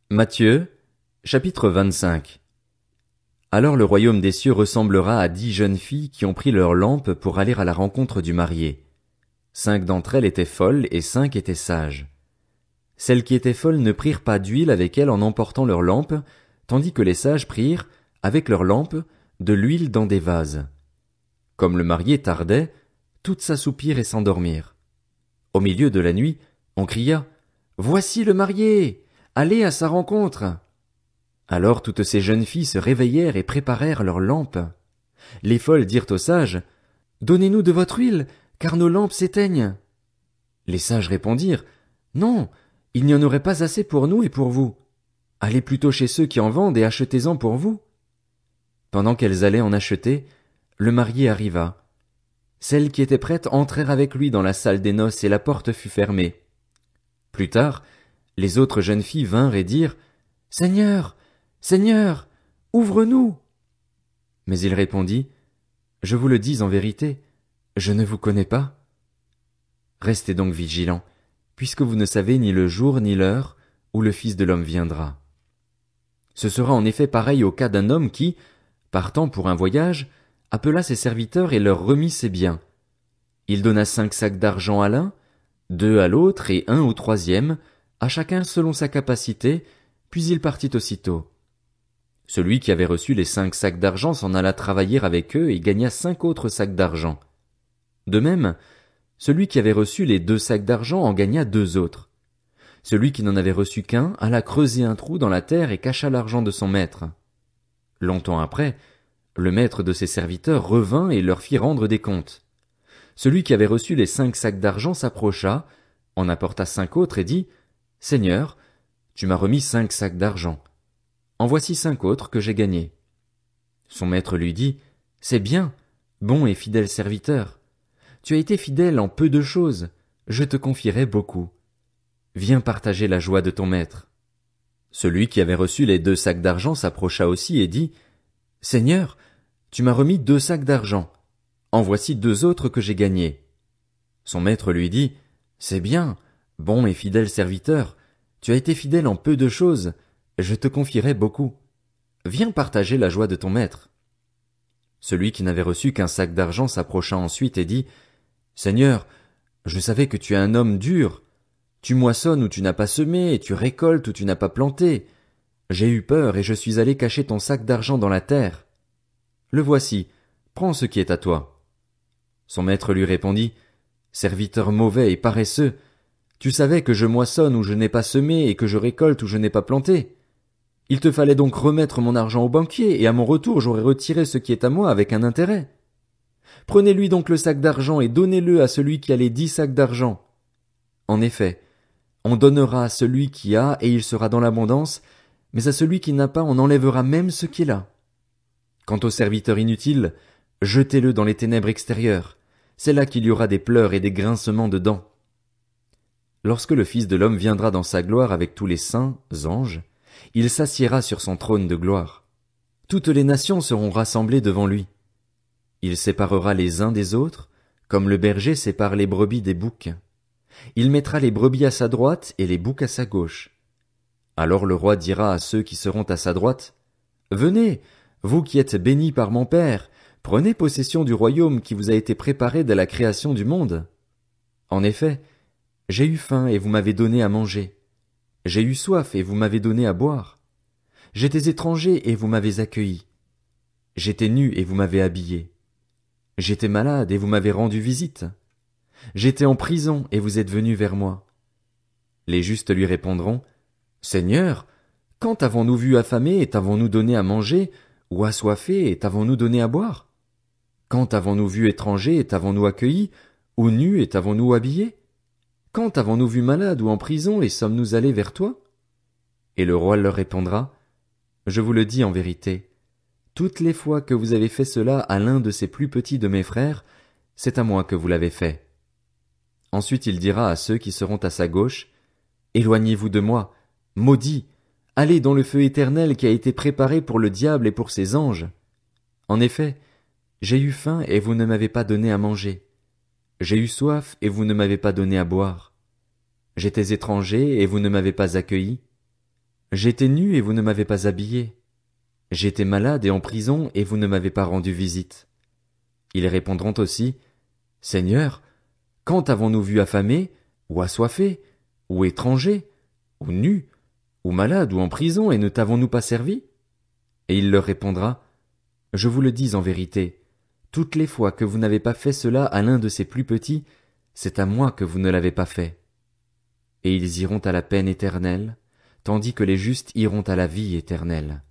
Matthieu, chapitre 25. Alors le royaume des cieux ressemblera à 10 jeunes filles qui ont pris leurs lampes pour aller à la rencontre du marié. 5 d'entre elles étaient folles et 5 étaient sages. Celles qui étaient folles ne prirent pas d'huile avec elles en emportant leurs lampes, tandis que les sages prirent, avec leurs lampes, de l'huile dans des vases. Comme le marié tardait, toutes s'assoupirent et s'endormirent. Au milieu de la nuit, on cria « Voici le marié! Allez à sa rencontre !» Alors toutes ces jeunes filles se réveillèrent et préparèrent leurs lampes. Les folles dirent aux sages « Donnez-nous de votre huile, car nos lampes s'éteignent. » Les sages répondirent « Non, il n'y en aurait pas assez pour nous et pour vous. Allez plutôt chez ceux qui en vendent et achetez-en pour vous. » Pendant qu'elles allaient en acheter, le marié arriva. Celles qui étaient prêtes entrèrent avec lui dans la salle des noces et la porte fut fermée. Plus tard, les autres jeunes filles vinrent et dirent « Seigneur, Seigneur, ouvre-nous !» Mais il répondit « Je vous le dis en vérité, je ne vous connais pas. Restez donc vigilants, puisque vous ne savez ni le jour ni l'heure où le Fils de l'homme viendra. Ce sera en effet pareil au cas d'un homme qui, partant pour un voyage, appela ses serviteurs et leur remit ses biens. Il donna 5 sacs d'argent à l'un, 2 à l'autre et 1 au troisième, à chacun selon sa capacité, puis il partit aussitôt. Celui qui avait reçu les 5 sacs d'argent s'en alla travailler avec eux et gagna 5 autres sacs d'argent. De même, celui qui avait reçu les 2 sacs d'argent en gagna 2 autres. Celui qui n'en avait reçu qu'un alla creuser un trou dans la terre et cacha l'argent de son maître. Longtemps après, le maître de ses serviteurs revint et leur fit rendre des comptes. Celui qui avait reçu les 5 sacs d'argent s'approcha, en apporta 5 autres et dit « Seigneur, tu m'as remis 5 sacs d'argent. En voici 5 autres que j'ai gagnés. » Son maître lui dit « C'est bien, bon et fidèle serviteur. Tu as été fidèle en peu de choses, je te confierai beaucoup. Viens partager la joie de ton maître. » Celui qui avait reçu les 2 sacs d'argent s'approcha aussi et dit « Seigneur, tu m'as remis 2 sacs d'argent. En voici 2 autres que j'ai gagnés. » Son maître lui dit « C'est bien, bon et fidèle serviteur. Tu as été fidèle en peu de choses, je te confierai beaucoup. Viens partager la joie de ton maître. » Celui qui n'avait reçu qu'un sac d'argent s'approcha ensuite et dit « Seigneur, je savais que tu es un homme dur. Tu moissonnes où tu n'as pas semé et tu récoltes où tu n'as pas planté. J'ai eu peur et je suis allé cacher ton sac d'argent dans la terre. Le voici, prends ce qui est à toi. » Son maître lui répondit « Serviteur mauvais et paresseux, tu savais que je moissonne où je n'ai pas semé et que je récolte où je n'ai pas planté. Il te fallait donc remettre mon argent au banquier, et à mon retour j'aurais retiré ce qui est à moi avec un intérêt. Prenez-lui donc le sac d'argent et donnez-le à celui qui a les 10 sacs d'argent. En effet, on donnera à celui qui a et il sera dans l'abondance, mais à celui qui n'a pas on enlèvera même ce qu'il a. Quant au serviteur inutile, jetez-le dans les ténèbres extérieures. C'est là qu'il y aura des pleurs et des grincements de dents. Lorsque le Fils de l'homme viendra dans sa gloire avec tous les saints, anges, il s'assiera sur son trône de gloire. Toutes les nations seront rassemblées devant lui. Il séparera les uns des autres, comme le berger sépare les brebis des boucs. Il mettra les brebis à sa droite et les boucs à sa gauche. Alors le roi dira à ceux qui seront à sa droite, « Venez, vous qui êtes bénis par mon Père, prenez possession du royaume qui vous a été préparé dès la création du monde. En effet, j'ai eu faim et vous m'avez donné à manger. J'ai eu soif et vous m'avez donné à boire. J'étais étranger et vous m'avez accueilli. J'étais nu et vous m'avez habillé. J'étais malade et vous m'avez rendu visite. J'étais en prison et vous êtes venus vers moi. » Les justes lui répondront, « Seigneur, quand avons-nous vu affamé et t'avons-nous donné à manger, ou assoiffé et t'avons-nous donné à boire? Quand avons-nous vu étranger et t'avons-nous accueilli, ou nu et t'avons-nous habillé? Quand avons-nous vu malade ou en prison et sommes-nous allés vers toi? » Et le roi leur répondra, « Je vous le dis en vérité, toutes les fois que vous avez fait cela à l'un de ces plus petits de mes frères, c'est à moi que vous l'avez fait. » Ensuite il dira à ceux qui seront à sa gauche, « Éloignez-vous de moi, maudits, allez dans le feu éternel qui a été préparé pour le diable et pour ses anges. En effet, j'ai eu faim et vous ne m'avez pas donné à manger. J'ai eu soif et vous ne m'avez pas donné à boire. J'étais étranger et vous ne m'avez pas accueilli. J'étais nu et vous ne m'avez pas habillé. J'étais malade et en prison et vous ne m'avez pas rendu visite. Ils répondront aussi, Seigneur, quand avons-nous vu affamé, ou assoiffé, ou étranger, ou nu, ou malade, ou en prison, et ne t'avons-nous pas servi? Et il leur répondra, Je vous le dis en vérité, toutes les fois que vous n'avez pas fait cela à l'un de ces plus petits, c'est à moi que vous ne l'avez pas fait. Et ils iront à la peine éternelle, tandis que les justes iront à la vie éternelle.